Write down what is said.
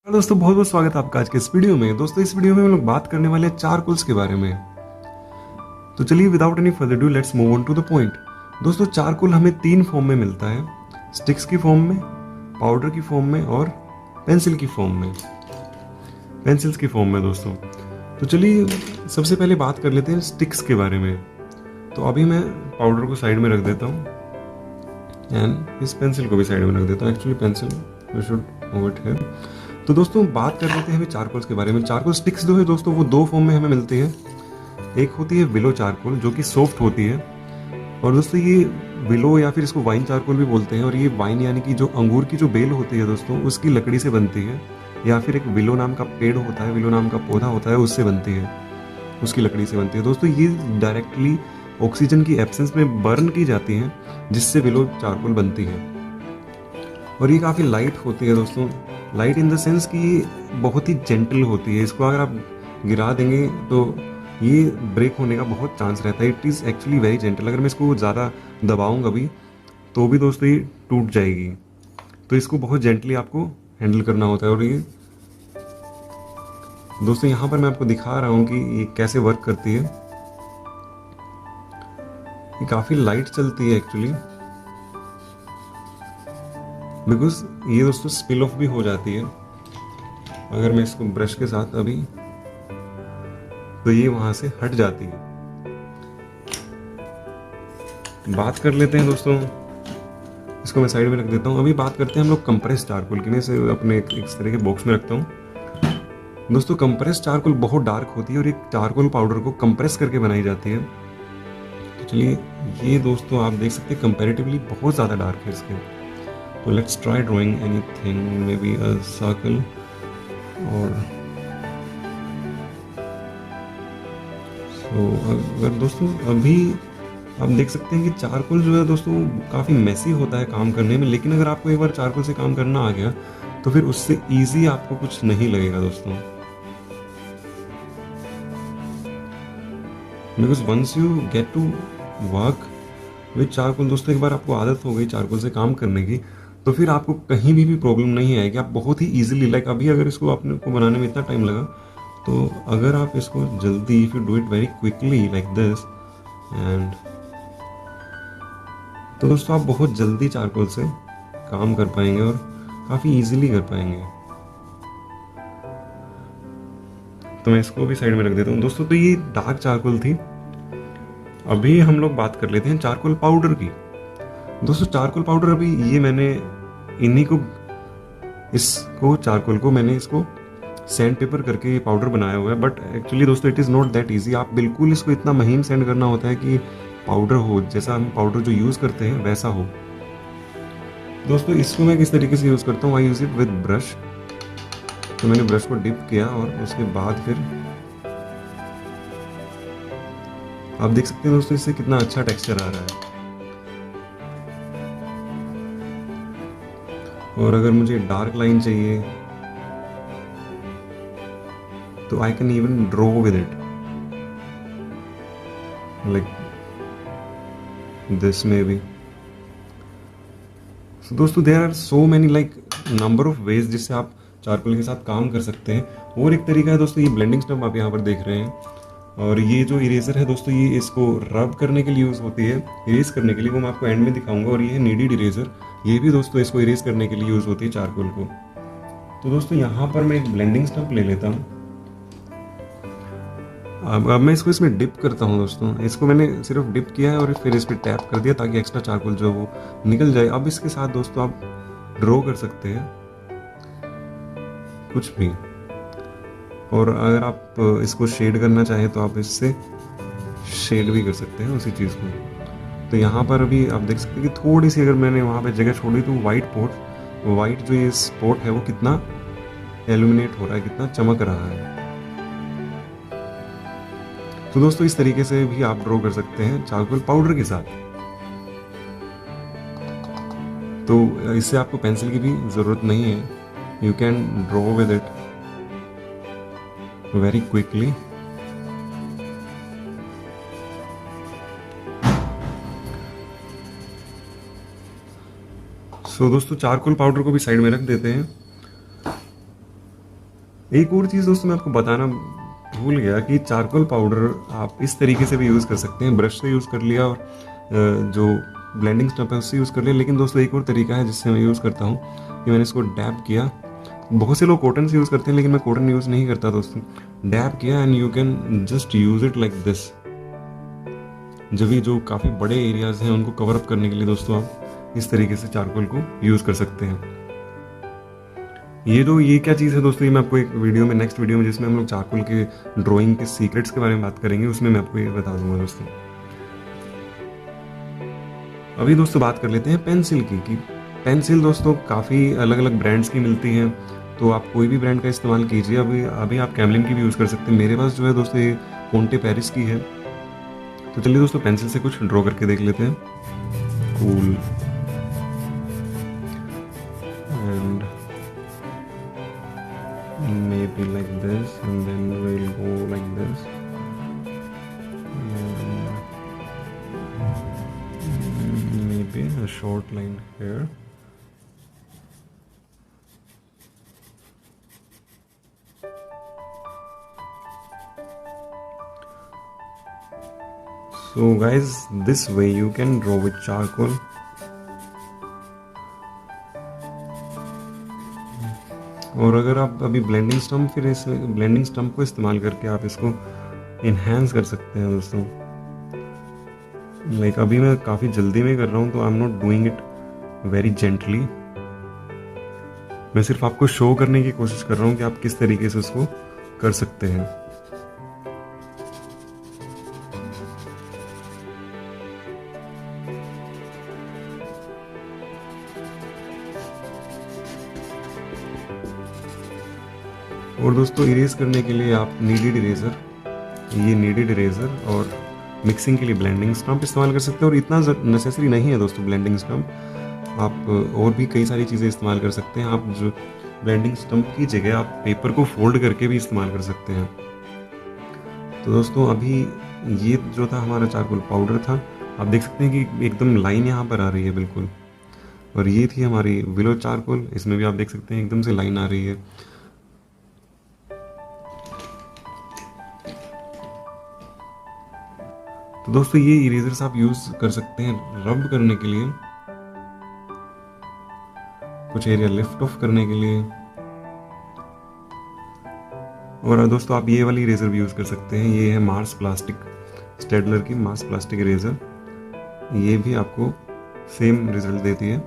Hello दोस्तों, बहुत बहुत स्वागत है आपका आज के इस वीडियो में। दोस्तों इस वीडियो में हम लोग बात करने वाले हैं चारकोल्स के बारे में। तो चलिए without any further do let's move on to the point. दोस्तों चारकोल हमें तीन फॉर्म में मिलता है, स्टिक्स की फॉर्म में, पाउडर की फॉर्म में और पेंसिल्स की फॉर्म में दोस्तों। तो चलिए सबसे पहले बात कर लेते हैं स्टिक्स के बारे में। तो अभी मैं पाउडर को साइड में रख देता हूँ एंड इस पेंसिल को भी साइड में रख देता हूँ। Actually pencil we should move it here. तो दोस्तों बात कर लेते हैं अभी चारकोल्स के बारे में। चारकोल स्टिक्स जो है दोस्तों वो दो फॉर्म में हमें मिलती है। एक होती है विलो चारकोल जो कि सॉफ्ट होती है, और दोस्तों ये विलो या फिर इसको वाइन चारकोल भी बोलते हैं। और ये वाइन यानी कि जो अंगूर की जो बेल होती है दोस्तों उसकी लकड़ी से बनती है, या फिर एक विलो नाम का पेड़ होता है, विलो नाम का पौधा होता है, उससे बनती है, उसकी लकड़ी से बनती है दोस्तों। ये डायरेक्टली ऑक्सीजन की एब्सेंस में बर्न की जाती है, जिससे विलो चारकोल बनती है। और ये काफ़ी लाइट होती है दोस्तों। लाइट इन द सेंस कि ये बहुत ही जेंटल होती है। इसको अगर आप गिरा देंगे तो ये ब्रेक होने का बहुत चांस रहता है। It is actually very gentle. अगर मैं इसको ज़्यादा दबाऊंगा भी तो भी दोस्तों ये टूट जाएगी। तो इसको बहुत जेंटली आपको हैंडल करना होता है। और ये दोस्तों यहाँ पर मैं आपको दिखा रहा हूँ कि ये कैसे वर्क करती है। ये काफ़ी लाइट चलती है एक्चुअली, बिकॉज ये दोस्तों स्पिल ऑफ भी हो जाती है। अगर मैं इसको ब्रश के साथ अभी, तो ये वहां से हट जाती है। बात कर लेते हैं दोस्तों, इसको मैं साइड में रख देता हूँ। अभी बात करते हैं हम लोग कंप्रेस चारकोल की। मैं इसे अपने इस तरह के बॉक्स में रखता हूँ। दोस्तों कंप्रेस चारकोल बहुत डार्क होती है और एक चारकोल पाउडर को कंप्रेस करके बनाई जाती है। तो चलिए ये दोस्तों आप देख सकते हैं कंपैरेटिवली बहुत ज़्यादा डार्क है इसके। तो let's try drawing anything, may be a circle. और अगर दोस्तों अभी आप देख सकते हैं कि चारकोल जो है दोस्तों काफ़ी मेसी होता है काम करने में, लेकिन अगर आपको एक बार चारकोल से काम करना आ गया तो फिर उससे इजी आपको कुछ नहीं लगेगा दोस्तों। Because once you get to work with charcoal दोस्तों, एक बार आपको आदत हो गई चारकोल से काम करने की, तो फिर आपको कहीं भी प्रॉब्लम नहीं आएगी। आप बहुत ही इजीली, लाइक अभी अगर इसको आपने को बनाने में इतना टाइम लगा, तो अगर आप इसको जल्दी, if you do it very quickly like this and, तो दोस्तों आप बहुत जल्दी चारकोल से काम कर पाएंगे और काफ़ी इजीली कर पाएंगे। तो मैं इसको भी साइड में रख देता हूँ दोस्तों। तो ये डार्क चारकोल थी। अभी हम लोग बात कर लेते हैं चारकोल पाउडर की। दोस्तों चारकोल पाउडर, अभी ये मैंने इसको चारकोल को मैंने इसको सैंड पेपर करके ये पाउडर बनाया हुआ है। बट एक्चुअली दोस्तों it is not that easy. आप बिल्कुल इसको इतना महीन सैंड करना होता है कि पाउडर हो, जैसा हम पाउडर जो यूज़ करते हैं वैसा हो। दोस्तों इसको मैं किस तरीके से यूज़ करता हूँ, आई यूज़ इट विद ब्रश। तो मैंने ब्रश को डिप किया और उसके बाद फिर आप देख सकते हैं दोस्तों इससे कितना अच्छा टेक्सचर आ रहा है। और अगर मुझे डार्क लाइन चाहिए तो I can even draw with it like this maybe. दोस्तों there are so many like number of ways जिससे आप चारकोल के साथ काम कर सकते हैं। और एक तरीका है दोस्तों ये ब्लेंडिंग स्टम्प आप यहाँ पर देख रहे हैं। और ये जो इरेजर है दोस्तों, ये इसको रब करने के लिए यूज़ होती है, इरेज करने के लिए, वो मैं आपको एंड में दिखाऊंगा। और ये है नीडेड इरेजर, ये भी दोस्तों इसको इरेज करने के लिए यूज़ होती है चारकोल को। तो दोस्तों यहाँ पर मैं एक ब्लेंडिंग स्टम्प ले लेता हूँ। अब मैं इसको इसमें डिप करता हूँ दोस्तों। इसको मैंने सिर्फ डिप किया है और फिर इस पर टैप कर दिया ताकि एक्स्ट्रा चारकोल जो वो निकल जाए। अब इसके साथ दोस्तों आप ड्रॉ कर सकते हैं कुछ भी। और अगर आप इसको शेड करना चाहें तो आप इससे शेड भी कर सकते हैं उसी चीज़ को। तो यहाँ पर अभी आप देख सकते हैं कि थोड़ी सी अगर मैंने वहाँ पे जगह छोड़ी तो वाइट जो ये स्पॉट है वो कितना एल्यूमिनेट हो रहा है, कितना चमक रहा है। तो दोस्तों इस तरीके से भी आप ड्रॉ कर सकते हैं चारकोल पाउडर के साथ। तो इससे आपको पेंसिल की भी ज़रूरत नहीं है, you can draw with it very quickly. So दोस्तों चारकोल पाउडर को भी साइड में रख देते हैं। एक और चीज़ दोस्तों मैं आपको बताना भूल गया कि चारकोल पाउडर आप इस तरीके से भी यूज़ कर सकते हैं। ब्रश से यूज़ कर लिया और जो ब्लेंडिंग स्टम्प है उससे यूज़ कर लिया। लेकिन दोस्तों एक और तरीका है जिससे मैं यूज़ करता हूँ कि मैंने इसको डैब किया। बहुत से लोग कॉटन से यूज़ करते हैं लेकिन मैं कॉटन यूज़ नहीं करता दोस्तों। डैब किया and you can just use it like this. जब भी जो काफ़ी बड़े एरियाज हैं उनको कवर अप करने के लिए दोस्तों आप इस तरीके से चारकोल को यूज़ कर सकते हैं। ये क्या चीज़ है दोस्तों, ये मैं आपको एक वीडियो में, नेक्स्ट वीडियो में जिसमें हम लोग चारकोल के ड्राइंग के सीक्रेट्स के बारे में बात करेंगे, उसमें मैं आपको ये बता दूंगा दोस्तों। अभी दोस्तों बात कर लेते हैं पेंसिल की कि पेंसिल दोस्तों काफ़ी अलग अलग ब्रांड्स की मिलती हैं, तो आप कोई भी ब्रांड का इस्तेमाल कीजिए। अभी आप कैमलिन की भी यूज़ कर सकते हैं। मेरे पास जो है दोस्तों ये पोंटे पेरिस की है। तो चलिए दोस्तों पेंसिल से कुछ ड्रॉ करके देख लेते हैं। Cool and maybe like this, and then we'll go like this, and maybe a short line here. So guys, this way you can draw with charcoal. और अगर आप अभी ब्लेंडिंग स्टम्प, फिर इस ब्लेंडिंग स्टम्प को इस्तेमाल करके आप इसको इन्हेंस कर सकते हैं दोस्तों। लाइक अभी मैं काफ़ी जल्दी में कर रहा हूँ, तो I am not doing it very gently. मैं सिर्फ आपको शो करने की कोशिश कर रहा हूँ कि आप किस तरीके से उसको कर सकते हैं। और दोस्तों इरेज करने के लिए आप नीडेड इरेजर और मिक्सिंग के लिए ब्लेंडिंग स्टम्प इस्तेमाल कर सकते हैं। और इतना नेसेसरी नहीं है दोस्तों ब्लेंडिंग स्टम्प, आप और भी कई सारी चीज़ें इस्तेमाल कर सकते हैं। आप जो ब्लेंडिंग स्टम्प की जगह आप पेपर को फोल्ड करके भी इस्तेमाल कर सकते हैं। तो दोस्तों अभी ये जो था हमारा चारकोल पाउडर था, आप देख सकते हैं कि एकदम लाइन यहाँ पर आ रही है बिल्कुल। और ये थी हमारी विलो चारकोल, इसमें भी आप देख सकते हैं एकदम से लाइन आ रही है। तो दोस्तों ये इरेजर्स आप यूज कर सकते हैं रब करने के लिए, कुछ एरिया लिफ्ट ऑफ करने के लिए। और दोस्तों आप ये वाली इरेजर भी यूज कर सकते हैं। ये है मार्स प्लास्टिक, स्टेडलर की मार्स प्लास्टिक इरेजर। ये भी आपको सेम रिजल्ट देती है।